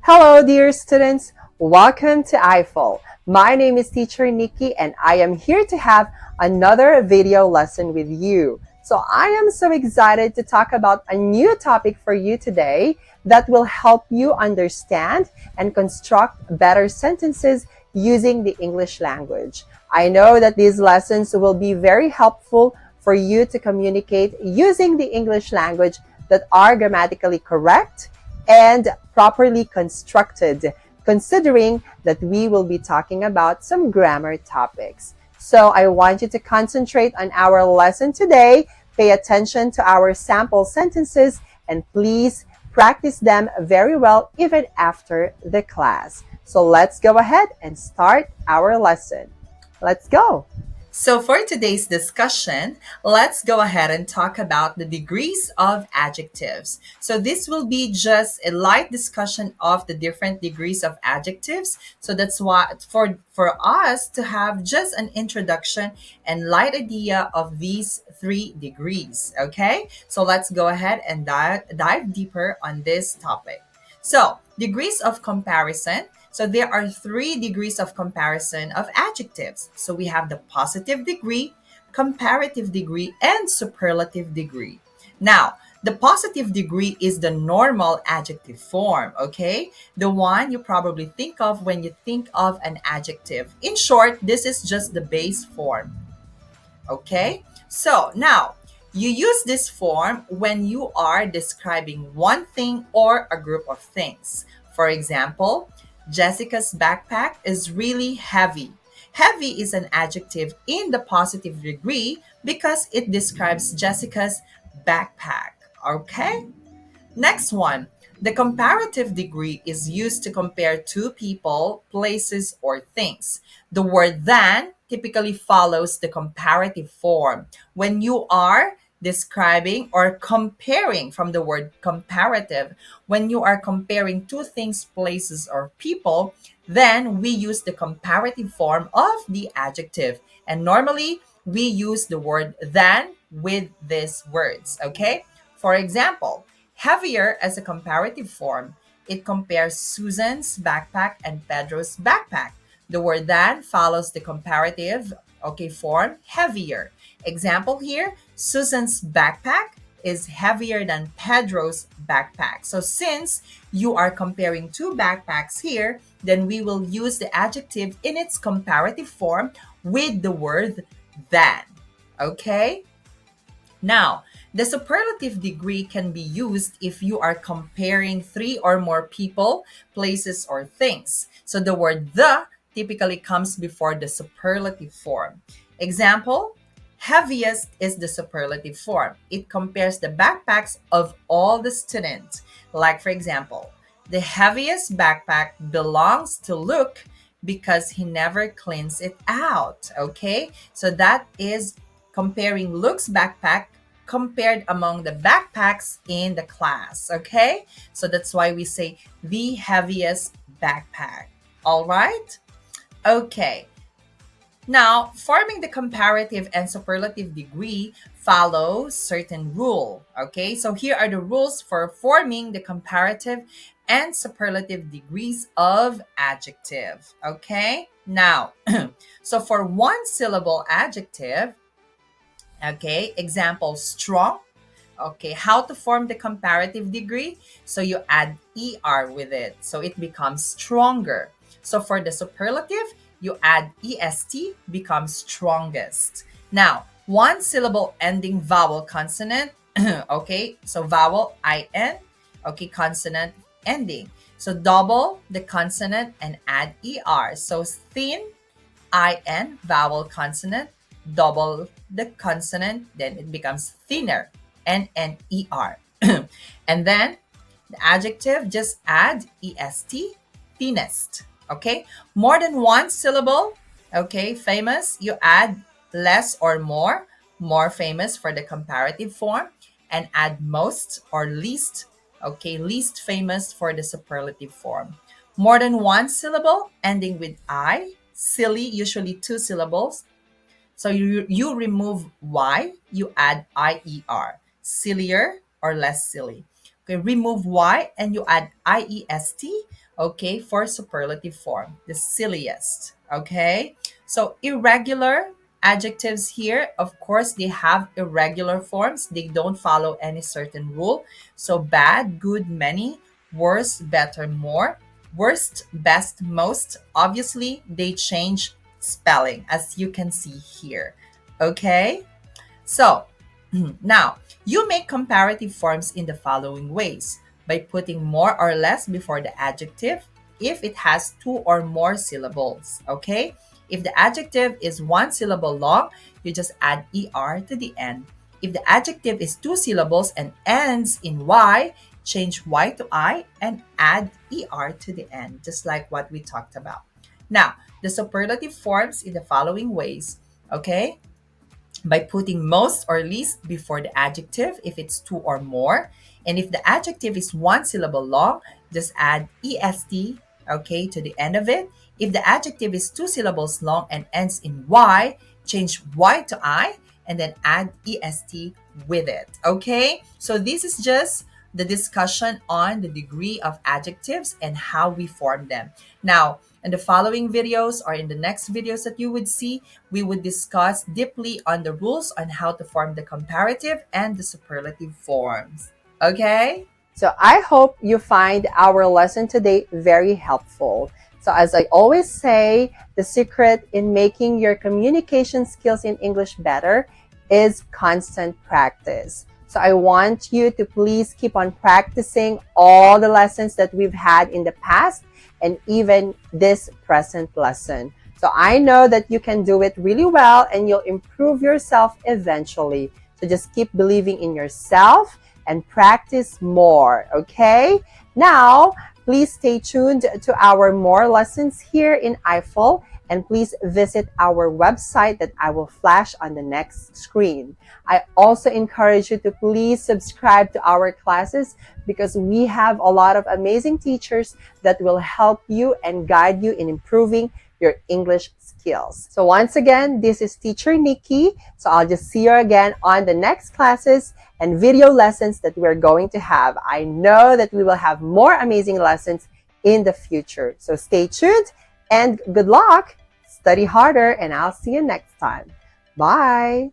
Hello, dear students. Welcome to I-Fal. My name is Teacher Nikki, and I am here to have another video lesson with you. So I am so excited to talk about a new topic for you today that will help you understand and construct better sentences using the English language. I know that these lessons will be very helpful for you to communicate using the English language that are grammatically correct and properly constructed, considering that we will be talking about some grammar topics. So I want you to concentrate on our lesson today, pay attention to our sample sentences, and please practice them very well even after the class. So let's go ahead and start our lesson. Let's go. So, for today's discussion, let's go ahead and talk about the degrees of adjectives. So, this will be just a light discussion of the different degrees of adjectives. So, that's why for us to have just an introduction and light idea of these three degrees. Okay, so let's go ahead and dive deeper on this topic. So, degrees of comparison. So there are three degrees of comparison of adjectives. So we have the positive degree, comparative degree, and superlative degree. Now, the positive degree is the normal adjective form, okay? The one you probably think of when you think of an adjective. In short, this is just the base form, okay? So now, you use this form when you are describing one thing or a group of things. For example, Jessica's backpack is really heavy. Heavy is an adjective in the positive degree because it describes Jessica's backpack. Okay? Next one. The comparative degree is used to compare two people, places, or things. The word than typically follows the comparative form. When you are describing or comparing from the word comparative, when you are comparing two things, places, or people, then we use the comparative form of the adjective. And normally we use the word than with these words, okay? For example, heavier as a comparative form, it compares Susan's backpack and Pedro's backpack. The word than follows the comparative, okay, form heavier. Example here, Susan's backpack is heavier than Pedro's backpack. So since you are comparing two backpacks here, then we will use the adjective in its comparative form with the word than. Okay? Now, the superlative degree can be used if you are comparing three or more people, places, or things. So the word the typically comes before the superlative form. Example, heaviest is the superlative form. It compares the backpacks of all the students. Like, for example, the heaviest backpack belongs to Luke because he never cleans it out. Okay, so that is comparing Luke's backpack compared among the backpacks in the class. Okay, so that's why we say the heaviest backpack. All right, okay. Now, forming the comparative and superlative degree follows certain rule. Okay, so here are the rules for forming the comparative and superlative degrees of adjective. Okay, now, so for one syllable adjective, okay, example, strong. Okay, how to form the comparative degree? So you add er with it, so it becomes stronger. So for the superlative, you add est, becomes strongest. Now, one syllable ending vowel consonant, okay, so vowel in, okay, consonant ending. So double the consonant and add er. So thin, in, vowel consonant, double the consonant, then it becomes thinner, N-N-E-R. And then the adjective, just add est, thinnest. Okay, more than one syllable, okay, famous, you add less or more famous for the comparative form, and add most or least, okay, least famous for the superlative form. More than one syllable ending with I, silly, usually two syllables. So you remove Y, you add IER, sillier or less silly. Okay, remove Y and you add IEST, Okay, for superlative form, the silliest. Okay, so irregular adjectives here, of course, they have irregular forms. They don't follow any certain rule. So bad, good, many, worse, better, more, worst, best, most. Obviously, they change spelling as you can see here. Okay, so now you make comparative forms in the following ways by putting more or less before the adjective if it has two or more syllables. Okay, if the adjective is one syllable long, you just add er to the end. If the adjective is two syllables and ends in y, change y to I and add er to the end, just like what we talked about. Now, the superlative forms in the following ways. Okay, by putting most or least before the adjective if it's two or more. And if the adjective is one syllable long, just add est, okay, to the end of it. If the adjective is two syllables long and ends in y, change y to I and then add est with it, okay? So this is just the discussion on the degree of adjectives and how we form them. Now, in the following videos or in the next videos that you would see, we would discuss deeply on the rules on how to form the comparative and the superlative forms. Okay? So I hope you find our lesson today very helpful. So as I always say, the secret in making your communication skills in English better is constant practice. So I want you to please keep on practicing all the lessons that we've had in the past and even this present lesson. So I know that you can do it really well and you'll improve yourself eventually. So just keep believing in yourself and practice more, okay? Now, please stay tuned to our more lessons here in I-Fal and please visit our website that I will flash on the next screen. I also encourage you to please subscribe to our classes because we have a lot of amazing teachers that will help you and guide you in improving your English skills. So once again, this is Teacher Nikki. So I'll just see you again on the next classes and video lessons that we're going to have. I know that we will have more amazing lessons in the future. So stay tuned and good luck. Study harder and I'll see you next time. Bye.